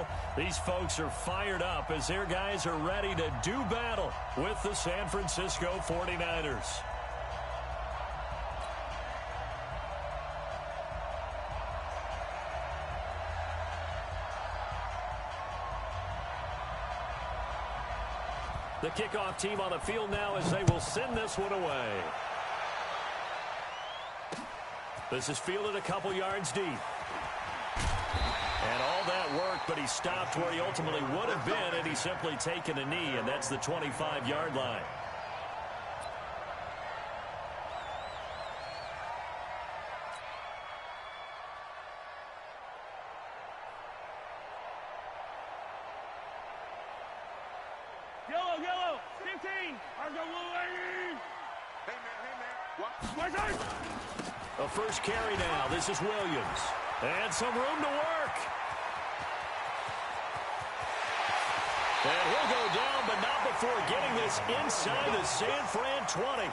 Well, these folks are fired up as their guys are ready to do battle with the San Francisco 49ers. The kickoff team on the field now as they will send this one away. This is fielded a couple yards deep. And all that work, but he stopped where he ultimately would have been had he simply taken a knee, and that's the 25-yard line. Yellow, 15. A first carry now. This is Williams. And some room to work. And he'll go down, but not before getting this inside the San Fran 20.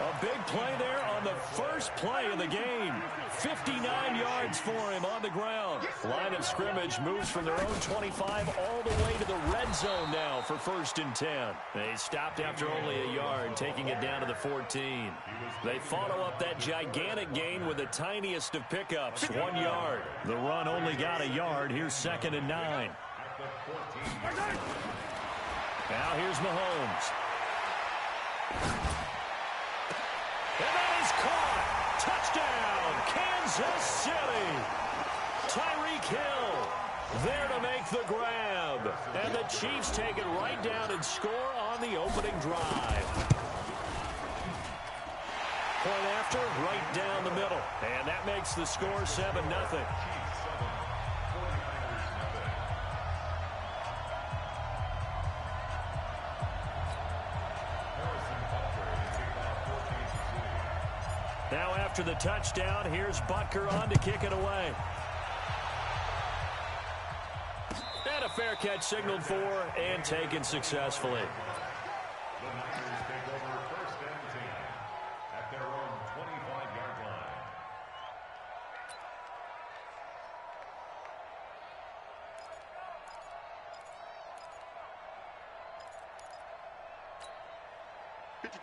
A big play there on the first play of the game. 59 yards for him on the ground. Line of scrimmage moves from their own 25 all the way to the red zone now for 1st and 10. They stopped after only a yard, taking it down to the 14. They follow up that gigantic gain with the tiniest of pickups, 1 yard. The run only got a yard. Here's 2nd and 9. Now here's Mahomes. And that is caught. Touchdown, Kansas City. Tyreek Hill there to make the grab. And the Chiefs take it right down and score on the opening drive. Point after, right down the middle. And that makes the score 7-0. Now after the touchdown, here's Butker on to kick it away. And a fair catch signaled for and taken successfully. The Niners take over 1st and 10 at their own 25-yard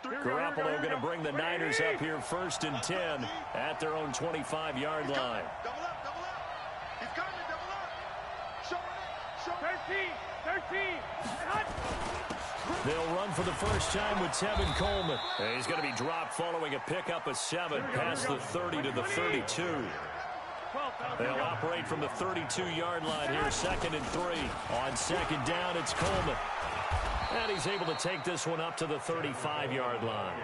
line. Garoppolo going to bring the Niners up here 1st and 10 at their own 25-yard line. Double up. He's coming, double up. Show it. 13. They'll run for the first time with Tevin Coleman. And he's going to be dropped following a pickup of 7 past the 30 to the 32. They'll operate from the 32-yard line here, 2nd and 3. On 2nd down, it's Coleman. And he's able to take this one up to the 35-yard line.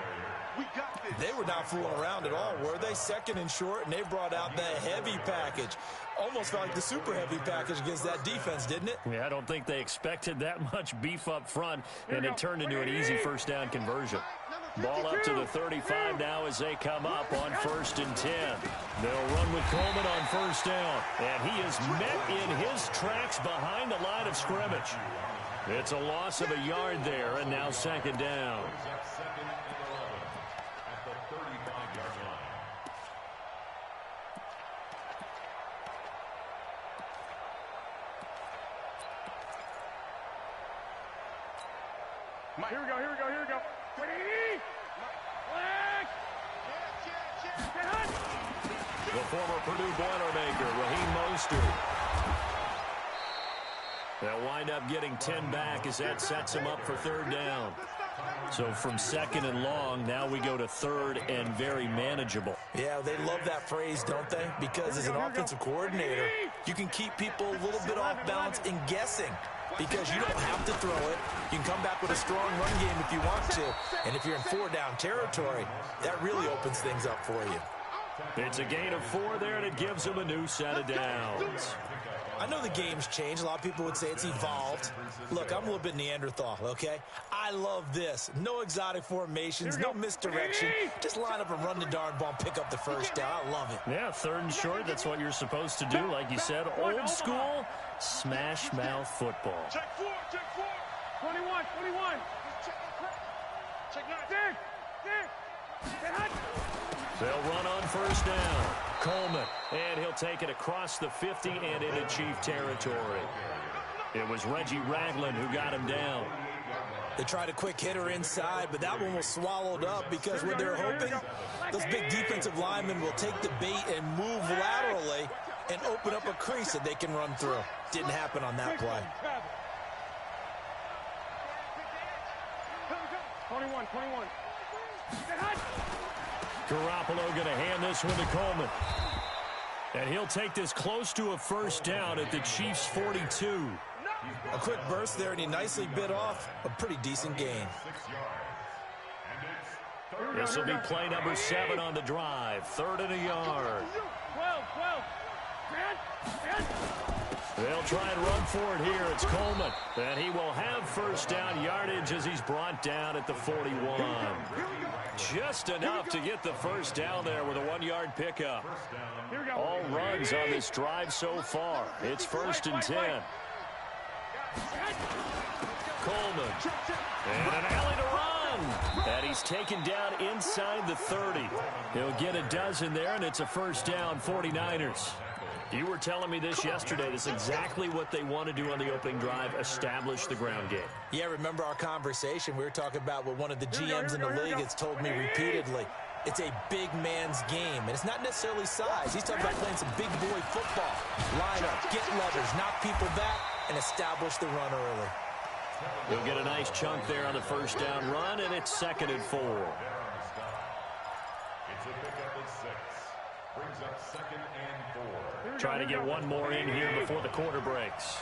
They were not fooling around at all, were they? 2nd and short, and they brought out the heavy package. Almost felt like the super heavy package against that defense, didn't it? Yeah, I don't think they expected that much beef up front, and it turned into an easy first down conversion. Ball up to the 35 now as they come up on 1st and 10. They'll run with Coleman on 1st down, and he is met in his tracks behind the line of scrimmage. It's a loss of a yard there, and now 2nd down. Here we go. The former Purdue Boilermaker, Raheem Mostert. They'll wind up getting 10 back as that sets him up for 3rd down. So from 2nd and long, now we go to 3rd and very manageable. Yeah, they love that phrase, don't they? Because as an offensive coordinator, you can keep people a little bit off balance and guessing. Because you don't have to throw it. You can come back with a strong run game if you want to. And if you're in 4-down territory, that really opens things up for you. It's a gain of 4 there, and it gives them a new set of downs. I know the game's changed. A lot of people would say it's evolved. Look, I'm a little bit Neanderthal, okay? I love this. No exotic formations, no misdirection. Just line up and run the darn ball and pick up the first down. I love it. Yeah, 3rd and short, that's what you're supposed to do. Like you said, old school, smash mouth football. Check 4. 21. Check 9. They'll run on first down. Coleman, and he'll take it across the 50 and into Chief territory. It was Reggie Ragland who got him down. They tried a quick hitter inside, but that one was swallowed up because what they're hoping, those big defensive linemen will take the bait and move laterally and open up a crease that they can run through. Didn't happen on that play. 21. Garoppolo going to hand this one to Coleman. And he'll take this close to a first down at the Chiefs' 42. A quick burst there, and he nicely bit off a pretty decent gain. This will be play number 7 on the drive. 3rd and a yard. 12. They'll try and run for it here. It's Coleman. And he will have first down yardage as he's brought down at the 41. Just enough to get the first down there with a 1-yard pickup. All runs on this drive so far. It's 1st and 10. Coleman. And an alley to run. And he's taken down inside the 30. He'll get a dozen there, and it's a first down, 49ers. You were telling me this yesterday. This is exactly what they want to do on the opening drive, establish the ground game. Yeah, remember our conversation? We were talking about what one of the GMs in the league has told me repeatedly. It's a big man's game, and it's not necessarily size. He's talking about playing some big boy football. Line up, get leverage, knock people back, and establish the run early. He'll get a nice chunk there on the first down run, and it's 2nd and 4. It's a pickup of 6. Brings up 2nd and 4. Trying to get one more in here before the quarter breaks.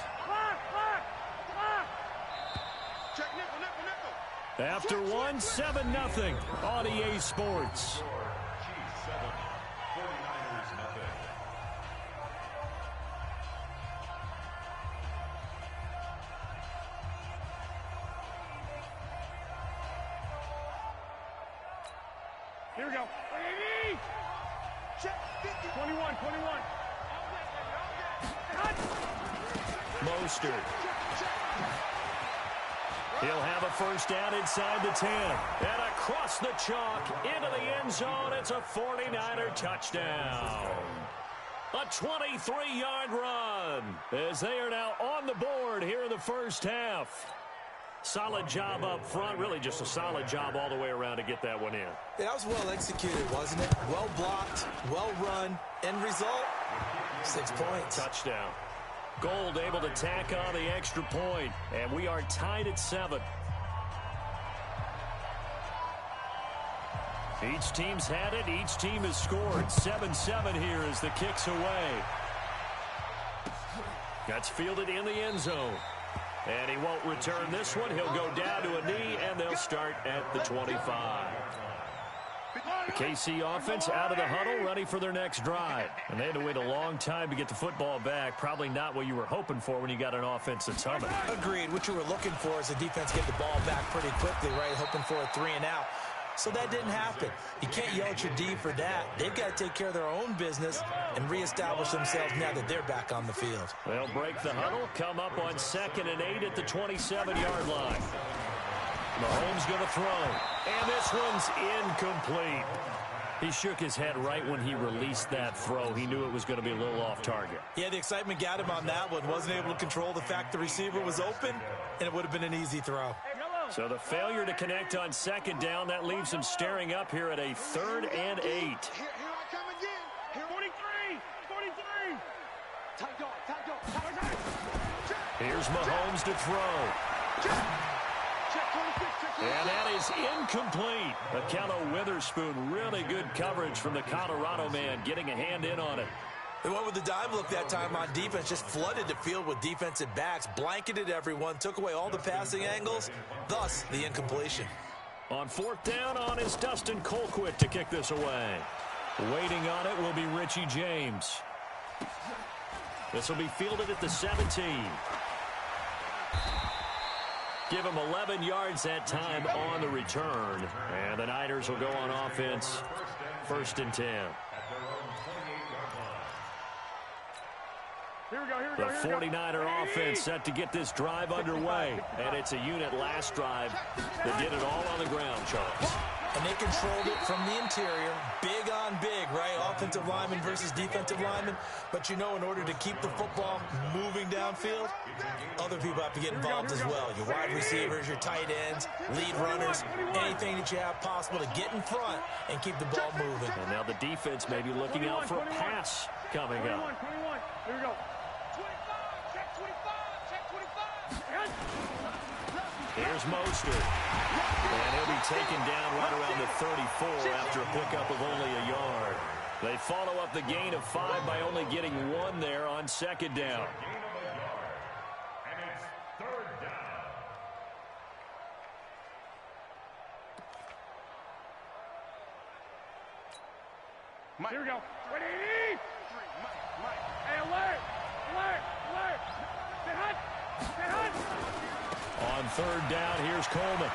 Check nickel. After 1, 7-0 on EA Sports. Chiefs 7, 49ers nothing. Here we go. Check 21. Mostert. He'll have a first down inside the 10. And across the chalk into the end zone. It's a 49er touchdown. A 23-yard run as they are now on the board here in the first half. Solid job up front. Really just a solid job all the way around to get that one in. Yeah, that was well executed, wasn't it? Well blocked, well run. End result, 6 points. Touchdown. Gold able to tack on the extra point, and we are tied at 7. Each team's had it. Each team has scored. 7-7 here as the kick's away. That's fielded in the end zone. And he won't return this one. He'll go down to a knee, and they'll start at the 25. The KC offense out of the huddle, ready for their next drive. And they had to wait a long time to get the football back. Probably not what you were hoping for when you got an offense that's humming. Agreed. What you were looking for is the defense get the ball back pretty quickly, right? Hoping for a 3 and out. So that didn't happen. You can't yell at your D for that. They've got to take care of their own business and reestablish themselves now that they're back on the field. They'll break the huddle, come up on 2nd and 8 at the 27-yard line. Mahomes going to throw, and this one's incomplete. He shook his head right when he released that throw. He knew it was going to be a little off target. Yeah, the excitement got him on that one. Wasn't able to control the fact the receiver was open, and it would have been an easy throw. So the failure to connect on 2nd down, that leaves him staring up here at a 3rd and 8. Here I come again. Here, 43. Here's Mahomes to throw. And that is incomplete. Akello Witherspoon, really good coverage from the Colorado man, getting a hand in on it. They went with the dive look that time on defense, just flooded the field with defensive backs, blanketed everyone, took away all the passing angles, thus the incompletion. On 4th down on is Dustin Colquitt to kick this away. Waiting on it will be Richie James. This will be fielded at the 17. Give him 11 yards that time on the return. And the Niners will go on offense, 1st and 10. The 49er offense set to get this drive underway. And it's a unit last drive that did it all on the ground, Charles. and they controlled it from the interior. Big on big, right? Offensive lineman versus defensive lineman. But you know, in order to keep the football moving downfield, other people have to get involved as well. Your wide receivers, your tight ends, lead runners, anything that you have possible to get in front and keep the ball moving. And now the defense may be looking out for a pass coming up. 21. Here we go. 25. Check 25. Check 25. Here's Mostert. And he'll be taken down right around the 34 after a pickup of only a yard. They follow up the gain of 5 by only getting 1 there on second down. And it's third down. Here we go. Ready? Hey, alert! Alert! Alert! Stay hot! Stay hot! On third down, here's Coleman.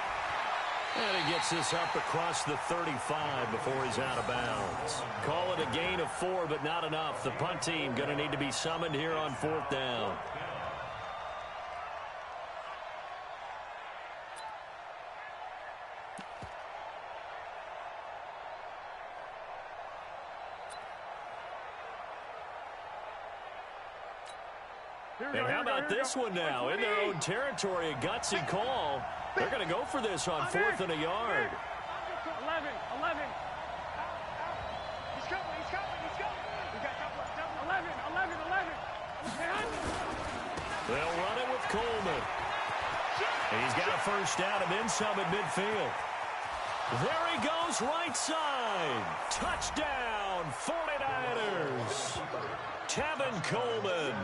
And he gets this up across the 35 before he's out of bounds. Call it a gain of 4, but not enough. The punt team going to need to be summoned here on fourth down. And how about this one now? In their own territory, a gutsy call. They're going to go for this on 4th and a yard. 11. He's coming. We got double. 11. They'll run it with Coleman. He's got a first down and then some at midfield. There he goes, right side. Touchdown, 49ers. Tevin Coleman,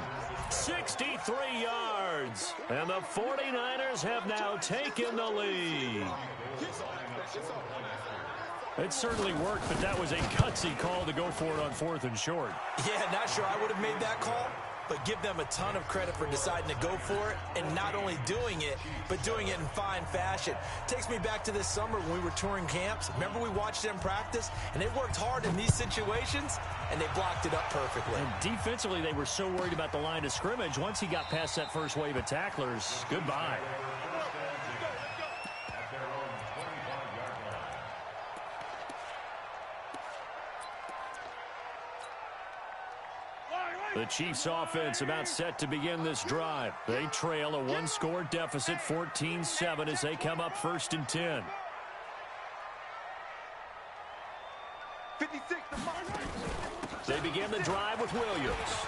63 yards. And the 49ers have now taken the lead. It certainly worked, but that was a gutsy call to go for it on 4th and short. Yeah, not sure I would have made that call, but give them a ton of credit for deciding to go for it and not only doing it, but doing it in fine fashion. Takes me back to this summer when we were touring camps. Remember we watched them practice, and they worked hard in these situations, and they blocked it up perfectly. And defensively, they were so worried about the line of scrimmage. Once he got past that first wave of tacklers, goodbye. The Chiefs offense about set to begin this drive. They trail a one-score deficit, 14-7, as they come up 1st and 10. 56. They begin the drive with Williams.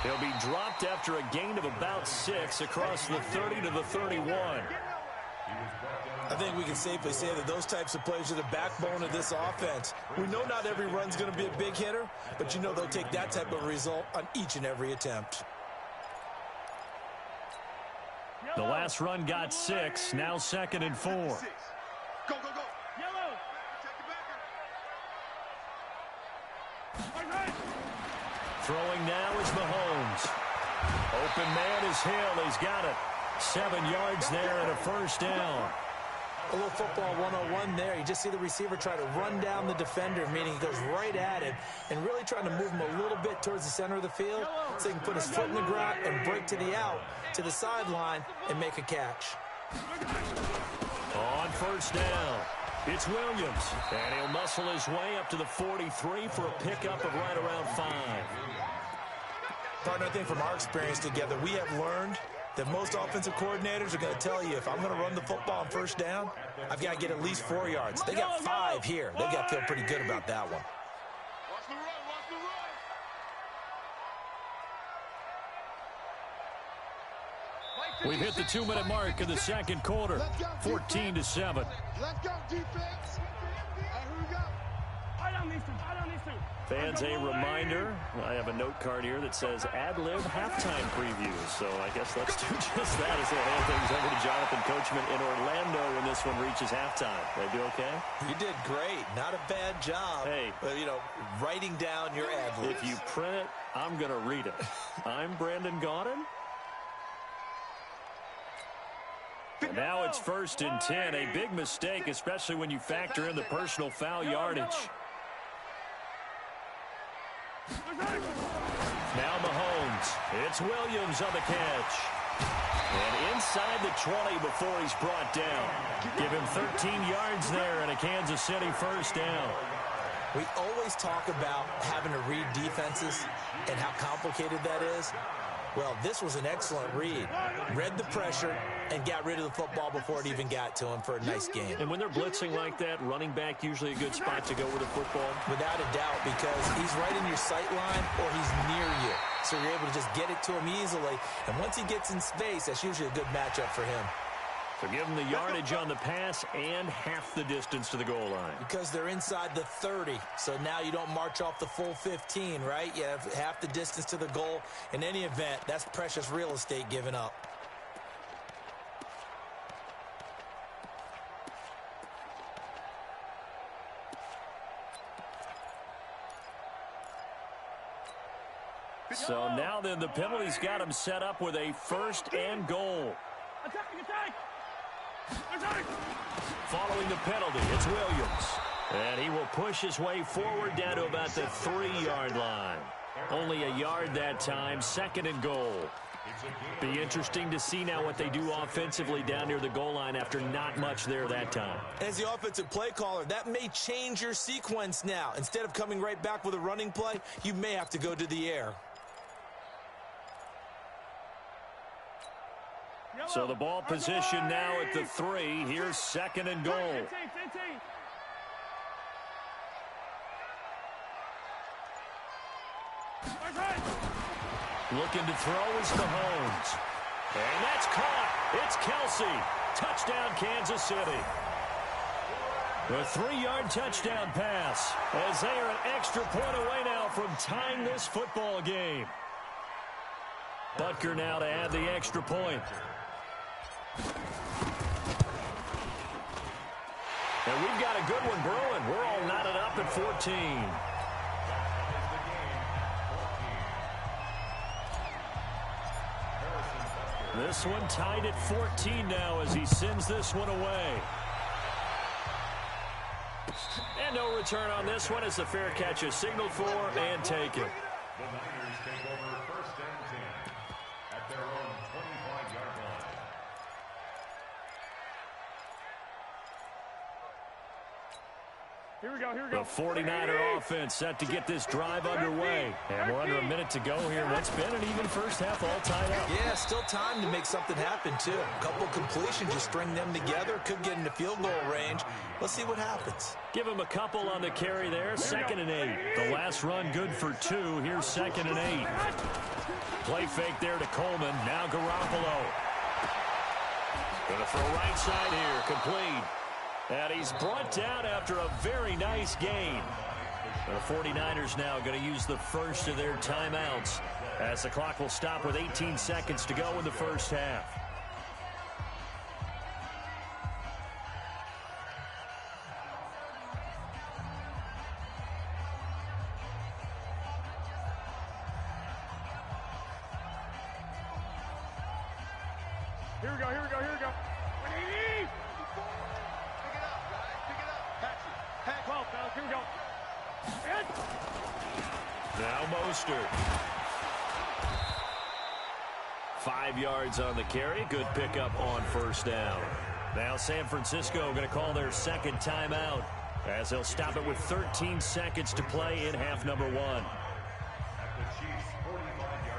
He'll be dropped after a gain of about 6 across the 30 to the 31. I think we can safely say that those types of plays are the backbone of this offense. We know not every run's going to be a big hitter, but you know they'll take that type of result on each and every attempt. The last run got 6, now 2nd and 4. Go. Yellow. Throwing now is Mahomes. Open man is Hill. He's got it. 7 yards there and a first down. A little football 101 there. You just see the receiver try to run down the defender, meaning he goes right at him and really trying to move him a little bit towards the center of the field so he can put his foot in the ground and break to the out, to the sideline, and make a catch. On first down, it's Williams. And he'll muscle his way up to the 43 for a pickup of right around 5. Partner, I think from our experience together, we have learned that most offensive coordinators are going to tell you, if I'm going to run the football on first down, I've got to get at least 4 yards. They got 5 here. They got to feel pretty good about that one. Watch the run. We've hit the 2-minute mark in the second quarter, 14-7. Let's go, defense. Here we go. I don't need to. Fans, a reminder, I have a note card here that says ad-lib halftime preview. So I guess let's do just that as we'll hand things over to Jonathan Coachman in Orlando when this one reaches halftime. Did I do okay? You did great. Not a bad job. Hey. But, writing down your ad-libs. If you print it, I'm going to read it. I'm Brandon Gaudin. And now it's 1st and 10. A big mistake, especially when you factor in the personal foul yardage. Now Mahomes. It's Williams on the catch. And inside the 20 before he's brought down. Give him 13 yards there and a Kansas City first down. We always talk about having to read defenses and how complicated that is. Well, this was an excellent read. Read the pressure and got rid of the football before it even got to him for a nice game. And when they're blitzing like that, running back usually a good spot to go with the football? Without a doubt, because he's right in your sight line or he's near you. So you're able to just get it to him easily. And once he gets in space, that's usually a good matchup for him. So give him the yardage on the pass and half the distance to the goal line. Because they're inside the 30, so now you don't march off the full 15, right? You have half the distance to the goal. In any event, that's precious real estate given up. So now then the penalty's got him set up with a first and goal. Following the penalty, it's Williams. And he will push his way forward down to about the 3-yard line. Only a yard that time, second and goal. Be interesting to see now what they do offensively down near the goal line after not much there that time. As the offensive play caller, that may change your sequence now. Instead of coming right back with a running play, you may have to go to the air. So the ball position now at the 3. Here's second and goal. Looking to throw is Mahomes. And that's caught. It's Kelsey. Touchdown, Kansas City. A 3-yard touchdown pass as they are an extra point away now from tying this football game. Butker now to add the extra point. And we've got a good one brewing. We're all knotted up at 14. This one tied at 14 now as he sends this one away. And no return on this one as the fair catch is signaled for and taken. The Niners take over first and 10 at their own 25-yard line. Here we go, here we go. The 49er offense set to get this drive underway. And we're under a minute to go here. What's been an even first half all tied up. Yeah, still time to make something happen, too. A couple completions, just string them together. Could get into field goal range. Let's see what happens. Give him a couple on the carry there. Second and 8. The last run good for 2. Here's second and 8. Play fake there to Coleman. Now Garoppolo. Gonna throw right side here. Complete. And he's brought down after a very nice gain. The 49ers now going to use the first of their timeouts as the clock will stop with 18 seconds to go in the first half. Here we go, here we go, here we go. 12, fellas, here we go. Now Mostert. 5 yards on the carry. Good pickup on first down. Now San Francisco going to call their second timeout as they'll stop it with 13 seconds to play in half number 1. At the Chiefs' 45-yard line.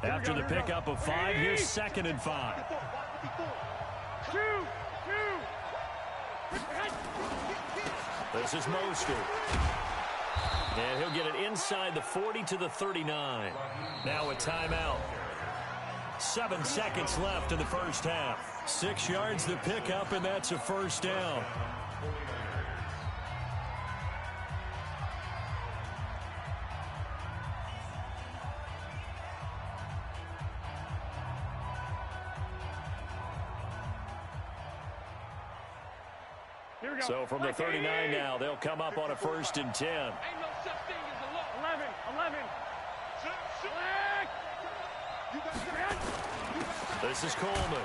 After the pickup of 5, here's second and 5. This is Mostert. And he'll get it inside the 40 to the 39. Now a timeout. 7 seconds left in the first half. 6 yards the pickup, and that's a first down. So from the 39 now, they'll come up on a first and 10. Ain't no such thing as a low. 11. This is Coleman.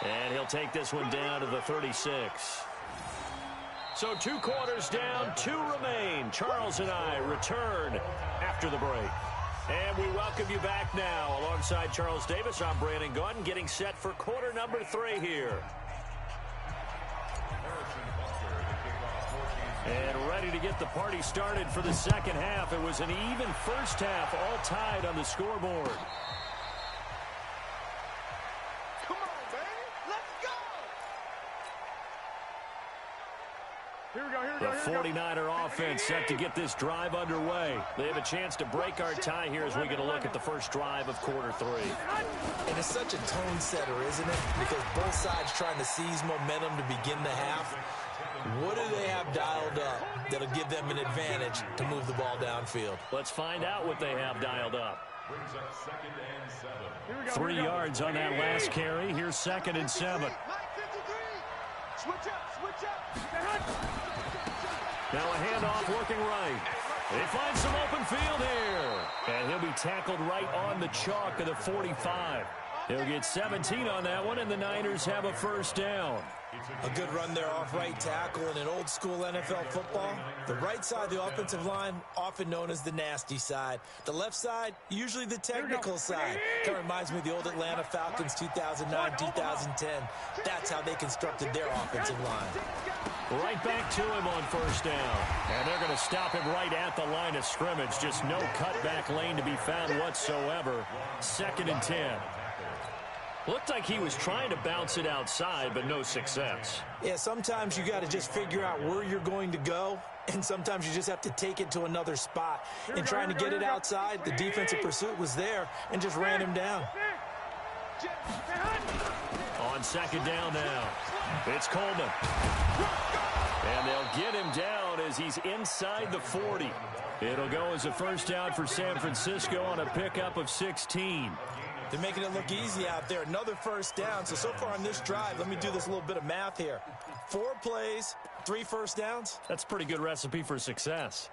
And he'll take this one down to the 36. So 2 quarters down, 2 remain. Charles and I return after the break. And we welcome you back now. Alongside Charles Davis, I'm Brandon Gunn, getting set for quarter number 3 here. And ready to get the party started for the second half. It was an even first half, all tied on the scoreboard. Come on, baby. Let's go. Here we go, here we go, The 49er offense set to get this drive underway. They have a chance to break our tie here as we get a look at the first drive of quarter 3. And it's such a tone setter, isn't it? Because both sides trying to seize momentum to begin the half. What do they have dialed up that'll give them an advantage to move the ball downfield? Let's find out what they have dialed up. Brings up 2nd and 7. 3 yards on that last carry. Here's 2nd and 7. Switch up, switch up. Now a handoff working right. They find some open field here. And he'll be tackled right on the chalk of the 45. He'll get 17 on that one, and the Niners have a first down. A good run there off right tackle in an old-school NFL football. The right side of the offensive line, often known as the nasty side. The left side, usually the technical side. Kind of reminds me of the old Atlanta Falcons 2009-2010. That's how they constructed their offensive line. Right back to him on first down. And they're going to stop him right at the line of scrimmage. Just no cutback lane to be found whatsoever. 2nd and 10. Looked like he was trying to bounce it outside, but no success. Yeah, sometimes you got to just figure out where you're going to go, and sometimes you just have to take it to another spot. And trying to get it outside, the defensive pursuit was there and just ran him down. On 2nd down now, it's Coleman. And they'll get him down as he's inside the 40. It'll go as a first down for San Francisco on a pickup of 16. They're making it look easy out there. Another first down. So far on this drive, let me do this little bit of math here. 4 plays, 3 first downs. That's a pretty good recipe for success.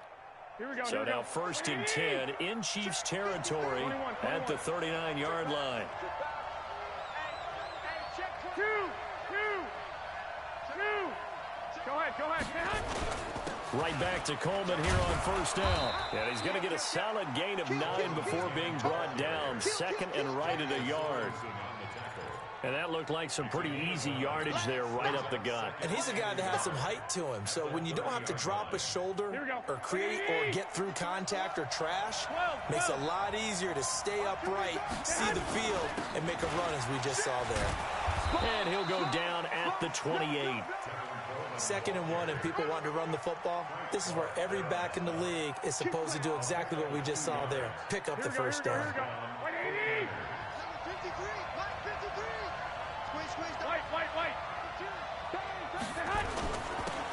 Here we go, So now 1st and 10 in Chiefs territory at the 39-yard line. Two. Go ahead. Right back to Coleman here on first down. And he's going to get a solid gain of 9 before being brought down. 2nd and right at a yard. And that looked like some pretty easy yardage there right up the gut. And he's a guy that has some height to him. So when you don't have to drop a shoulder or create or get through contact or trash, makes it a lot easier to stay upright, see the field, and make a run as we just saw there. And he'll go down at the 28. 2nd and 1, and people want to run the football. This is where every back in the league is supposed to do exactly what we just saw there. Pick up the first down.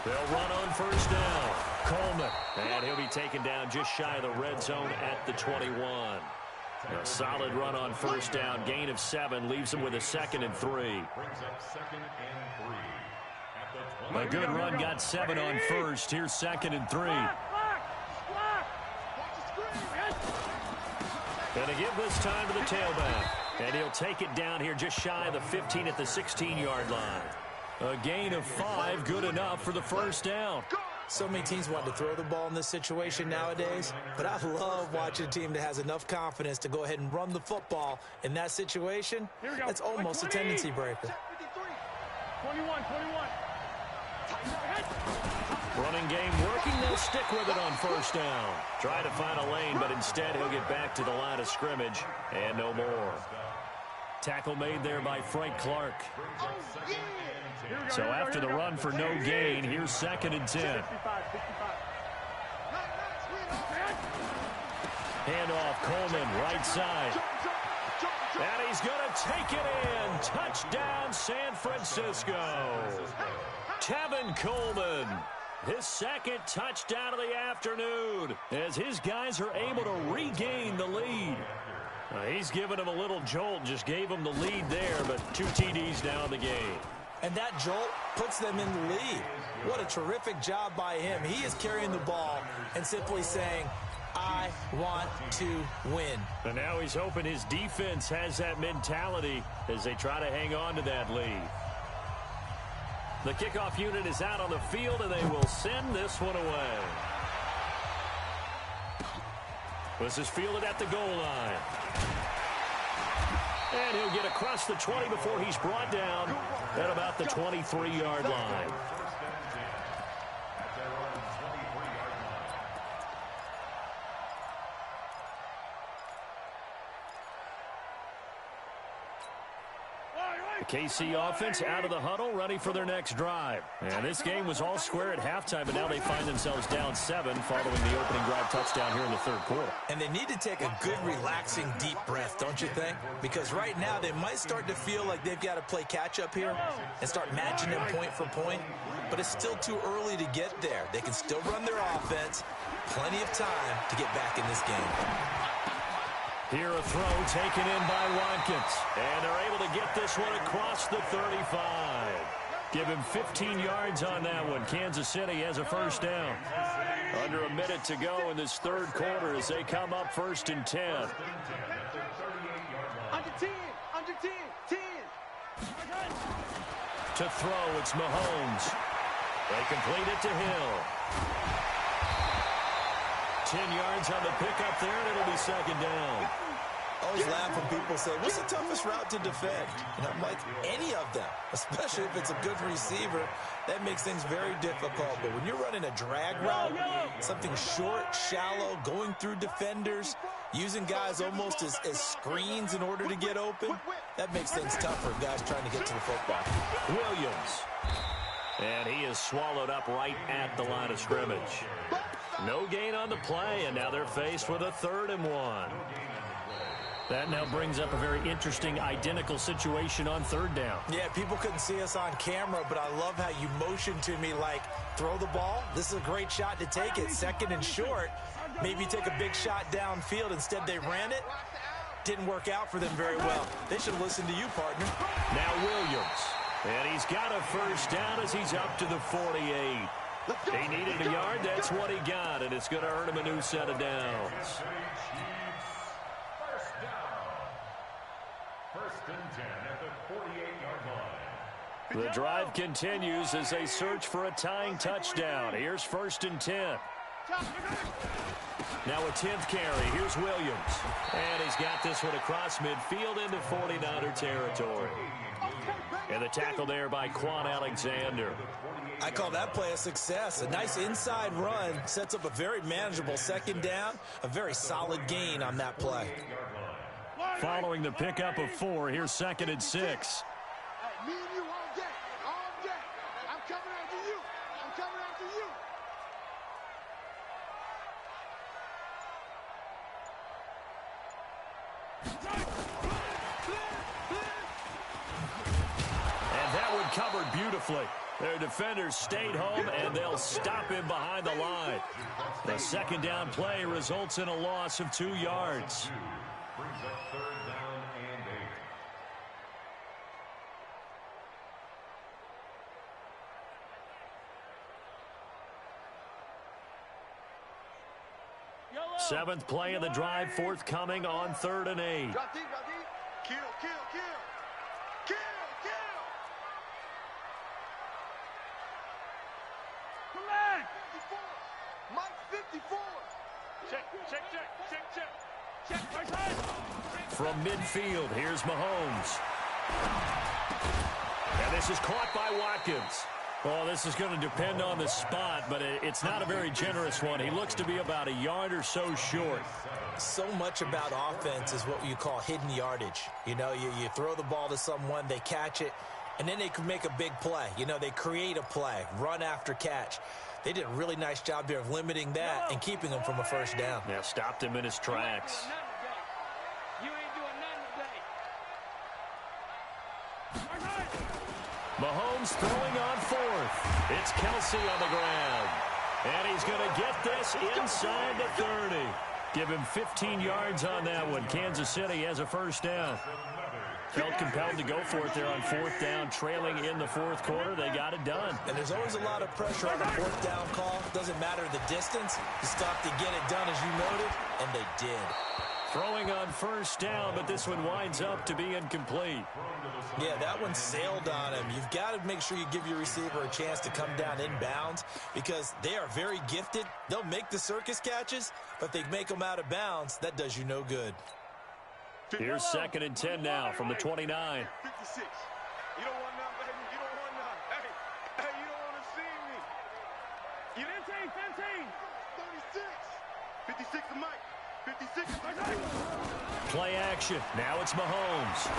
They'll run on first down. Coleman. And he'll be taken down just shy of the red zone at the 21. A solid run on first down. Gain of 7 leaves him with a 2nd and 3. Brings up 2nd and 3. A good run got 7 on first. Here's 2nd and 3. And to give this time to the tailback. And he'll take it down here just shy of the 15 at the 16-yard line. A gain of 5, good enough for the first down. So many teams want to throw the ball in this situation nowadays, but I love watching a team that has enough confidence to go ahead and run the football in that situation. That's almost a tendency breaker. 21. Running game working. They'll stick with it on first down. Try to find a lane, but instead he'll get back to the line of scrimmage and no more. Tackle made there by Frank Clark. So after the run for no gain, here's 2nd and 10. Handoff, Coleman, right side. And he's going to take it in. Touchdown, San Francisco. Tevin Coleman, his 2nd touchdown of the afternoon, as his guys are able to regain the lead. He's given him a little jolt, just gave him the lead there, but 2 TDs now in the game. And that jolt puts them in the lead. What a terrific job by him. He is carrying the ball and simply saying, I want to win. And now he's hoping his defense has that mentality as they try to hang on to that lead. The kickoff unit is out on the field, and they will send this one away. This is fielded at the goal line. And he'll get across the 20 before he's brought down at about the 23-yard line. KC offense out of the huddle, ready for their next drive. And this game was all square at halftime, but now they find themselves down 7 following the opening drive touchdown here in the third quarter. And they need to take a good, relaxing, deep breath, don't you think? Because right now they might start to feel like they've got to play catch-up here and start matching them point for point. But it's still too early to get there. They can still run their offense. Plenty of time to get back in this game. Here a throw taken in by Watkins. And they're able to get this one across the 35. Give him 15 yards on that one. Kansas City has a first down. Under a minute to go in this third quarter as they come up 1st and 10. Under 10, under 10, 10. To throw, it's Mahomes. They complete it to Hill. 10 yards on the pickup there, and it'll be second down. I always laugh when people say, what's the toughest route to defend? And I'm like, any of them, especially if it's a good receiver. That makes things very difficult. But when you're running a drag route, something short, shallow, going through defenders, using guys almost as screens in order to get open, that makes things tough for guys trying to get to the football. Williams. And he is swallowed up right at the line of scrimmage. No gain on the play, and now they're faced with a 3rd and 1. That now brings up a very interesting identical situation on 3rd down. Yeah, people couldn't see us on camera, but I love how you motioned to me like, throw the ball. This is a great shot to take it. 2nd and short. Maybe take a big shot downfield. Instead, they ran it. Didn't work out for them very well. They should listen to you, partner. Now Williams. And he's got a first down as he's up to the 48. He needed a yard. That's what he got, and it's going to earn him a new set of downs. First down. 1st and 10 at the 48-yard line. The drive continues as they search for a tying touchdown. Here's 1st and 10. Now a 10th carry. Here's Williams. And he's got this one across midfield into 49er territory. And the tackle there by Quan Alexander. I call that play a success. A nice inside run sets up a very manageable 2nd down. A very solid gain on that play. Following the pickup of 4, here's 2nd and 6. Hey, me and you all day, all day. I'm coming after you. I'm coming after you. And that one covered beautifully. Their defenders stayed home, and they'll stop him behind the line. The 2nd down play results in a loss of 2 yards. Brings up 3rd down and 8. 7th play of the drive forthcoming on 3rd and 8. Drop deep, drop deep. Kill, kill, kill. Kill, kill. Collect. 54. Mike 54. Check, check, check, check, check. Check, right side. From midfield, here's Mahomes. And this is caught by Watkins. Well, this is going to depend on the spot, but it's not a very generous one. He looks to be about a yard or so short. So much about offense is what you call hidden yardage. You know, you throw the ball to someone, they catch it, and then they can make a big play. You know, they create a play, run after catch. They did a really nice job there of limiting that and keeping him from a first down. Yeah, stopped him in his tracks. You ain't doing nothing today. Mahomes throwing on 4th. It's Kelsey on the ground. And he's going to get this inside the 30. Give him 15 yards on that one. Kansas City has a first down. Felt compelled to go for it there on fourth down, trailing in the fourth quarter. They got it done. And there's always a lot of pressure on a fourth down call. Doesn't matter the distance. You stop to get it done, as you noted, and they did. Throwing on first down, but this one winds up to be incomplete. Yeah, that one sailed on him. You've got to make sure you give your receiver a chance to come down inbounds because they are very gifted. They'll make the circus catches, but they make them out of bounds. That does you no good. Here's 2nd and 10 now from the 29. 56. You don't want none, baby. You don't want none. Hey, you don't want to see me. You 15. 36. 56 to Mike. 56. Play action. Now it's Mahomes.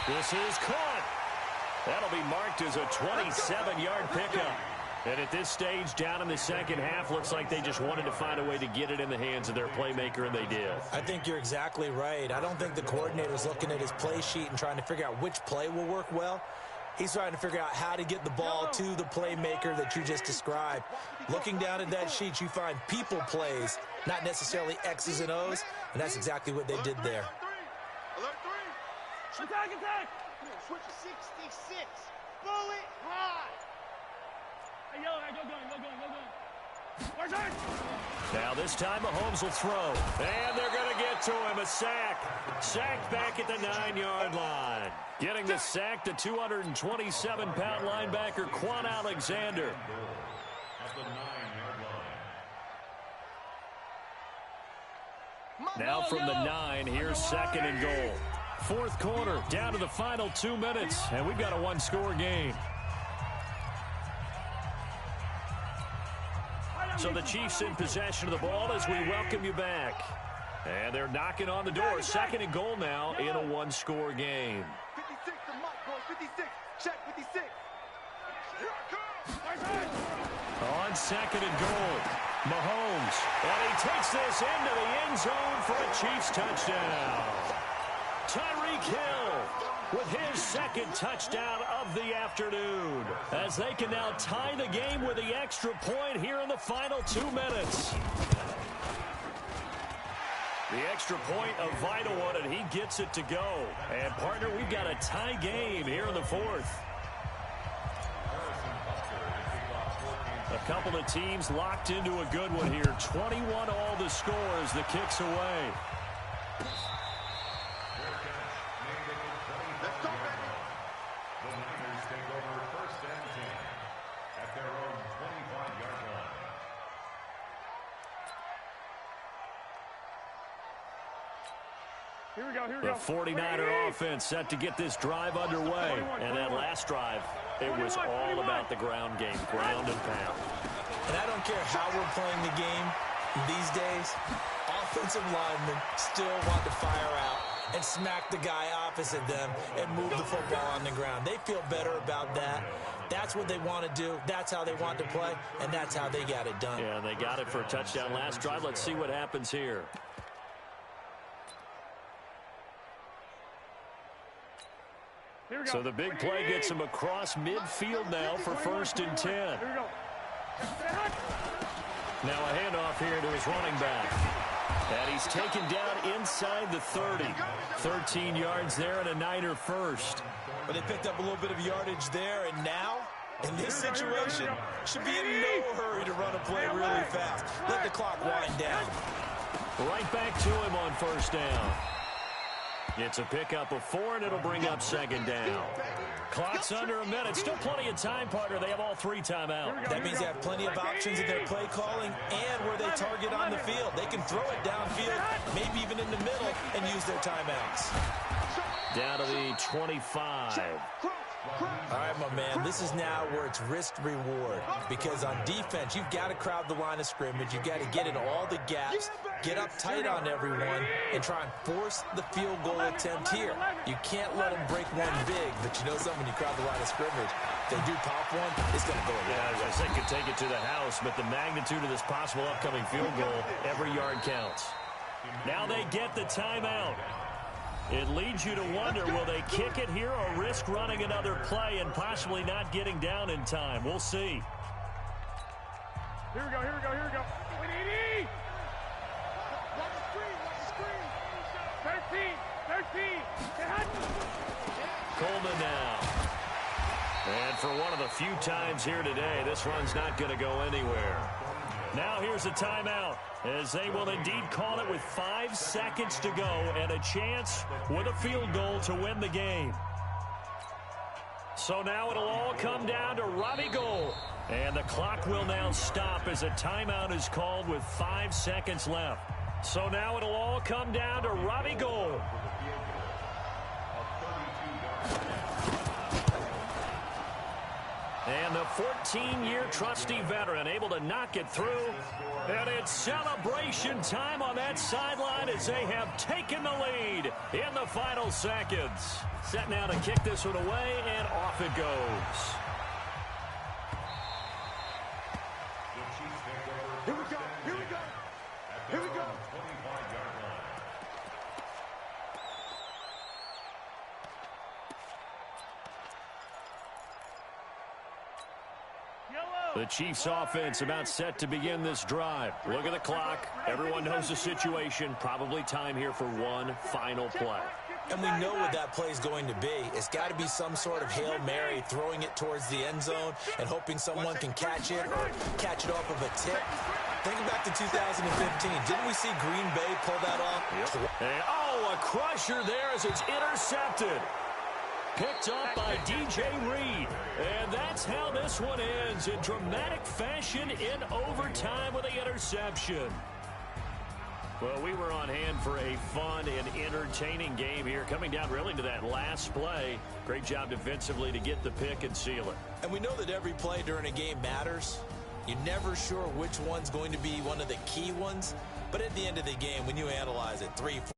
This is caught. That'll be marked as a 27-yard pickup. And at this stage, down in the second half, looks like they just wanted to find a way to get it in the hands of their playmaker, and they did. I think you're exactly right. I don't think the coordinator's looking at his play sheet and trying to figure out which play will work well. He's trying to figure out how to get the ball to the playmaker that you just described. Looking down at that sheet, you find people plays, not necessarily X's and O's, and that's exactly what they did there. Attack! Switch to 66. Bullet high. Hey, yo, go. Now this time Mahomes will throw. And they're going to get to him. A sack. Sacked back at the 9-yard line. Getting the sack, the 227-pound linebacker, Quan Alexander. At the 9-yard line. Now from the 9, here's 2nd and goal. Fourth quarter, down to the final 2 minutes, and we've got a one-score game. So the Chiefs in possession of the ball as we welcome you back. And they're knocking on the door. 2nd and goal now in a one-score game. 56 to Mike, boys. 56. Check 56. Here I come. On 2nd and goal, Mahomes. And he takes this into the end zone for a Chiefs touchdown. Tyreek Hill with his 2nd touchdown of the afternoon, as they can now tie the game with the extra point here in the final 2 minutes. The extra point, a vital one, and he gets it to go. And, partner, we've got a tie game here in the fourth. A couple of teams locked into a good one here. 21 all the scores, the kicks away. The Niners take over 1st and 10 at their own 25-yard line. Here we go. The 49er offense set to get this drive underway. And that last drive, it was all about the ground game, ground and pound. And I don't care how we're playing the game these days, offensive linemen still want to fire out and smack the guy opposite them and move the football on the ground. They feel better about that. That's what they want to do. That's how they want to play, and that's how they got it done. Yeah, they got it for a touchdown last drive. Let's see what happens here. So the big play gets him across midfield now for 1st and 10. Now a handoff here to his running back. And he's taken down inside the 30. 13 yards there and a Niner first. But they picked up a little bit of yardage there, and now, in this situation, should be in no hurry to run a play really fast. Let the clock wind down. Right back to him on 1st down. It's a pickup of 4, and it'll bring up 2nd down. Clock's under a minute. Still plenty of time, partner. They have all 3 timeouts. That means they have plenty of options in their play calling and where they target on the field. They can throw it downfield, maybe even in the middle, and use their timeouts. Down to the 25. All right, my man, this is now where it's risk-reward, because on defense, you've got to crowd the line of scrimmage. You've got to get in all the gaps, get up tight on everyone, and try and force the field goal attempt here. You can't let them break one big, but you know something, when you crowd the line of scrimmage, if they do pop one, it's going to go away. Yeah, I think could take it to the house, but the magnitude of this possible upcoming field goal, every yard counts. Now they get the timeout. It leads you to wonder, will they kick it here or risk running another play and possibly not getting down in time? We'll see. Here we go. 180. Watch the screen. 13. Coleman now. And for one of the few times here today, this run's not going to go anywhere. Now here's a timeout, as they will indeed call it with 5 seconds to go and a chance with a field goal to win the game. So now it'll all come down to Robbie Gould. And the clock will now stop as a timeout is called with 5 seconds left. So now it'll all come down to Robbie Gould. And the 14-year trusty veteran able to knock it through. And it's celebration time on that sideline as they have taken the lead in the final seconds. Set now to kick this one away, and off it goes. Here we go. Here we go. Here we go. The Chiefs offense about set to begin this drive. Look at the clock. Everyone knows the situation. Probably time here for one final play. And we know what that play is going to be. It's got to be some sort of Hail Mary, throwing it towards the end zone and hoping someone can catch it or catch it off of a tip. Think back to 2015. Didn't we see Green Bay pull that off? Yep. And, oh, a crusher there as it's intercepted. Picked up by DJ Reed. And that's how this one ends, in dramatic fashion in overtime with the interception. Well, we were on hand for a fun and entertaining game here, coming down really to that last play. Great job defensively to get the pick and seal it. And we know that every play during a game matters. You're never sure which one's going to be one of the key ones. But at the end of the game, when you analyze it, 3, 4,